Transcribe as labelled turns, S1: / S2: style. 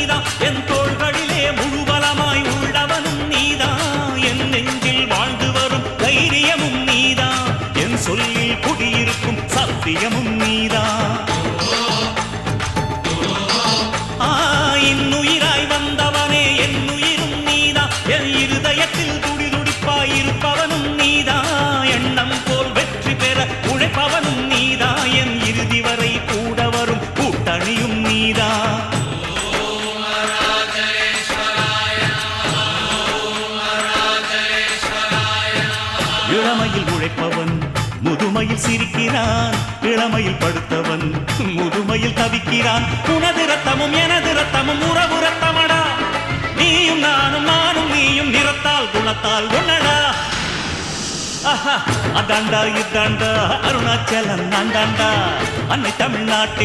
S1: நீதான் என் தோள்களிலே முழுபலமாய் உள்ளவனும் நீதான் என் நெஞ்சில் வாழ்ந்து வரும் தைரியமும் நீதான் என் சொல்லில் குடியிருக்கும் சத்தியமும் நீதான் இன்னுயிராய் வந்தவனே என் உயிரும் நீதான் என் இருதயத்தில் துடிதுடிப்பாயிருப்பவனும் நீதான் எண்ணம் போல் வெற்றி பெற உழைப்பவனும் நீதான் என் இறுதி வரை கூட வரும் கூட்டணியும் நீதான் இளமையில் உழைப்பவன் முதுமையில் சிரிக்கிறான் இளமையில் படுத்தவன் முதுமையில் தவிக்கிறான் உனது ரத்தமும் எனது ரத்தமும் உறவு ரத்தமடா நீயும் நானும் நானும் நீயும் நிறத்தால் குணத்தால் ஒன்னடா அதாண்டா இதாண்டா அருணாச்சலம் நான்தாண்டா அன்னை தமிழ்நாட்டில்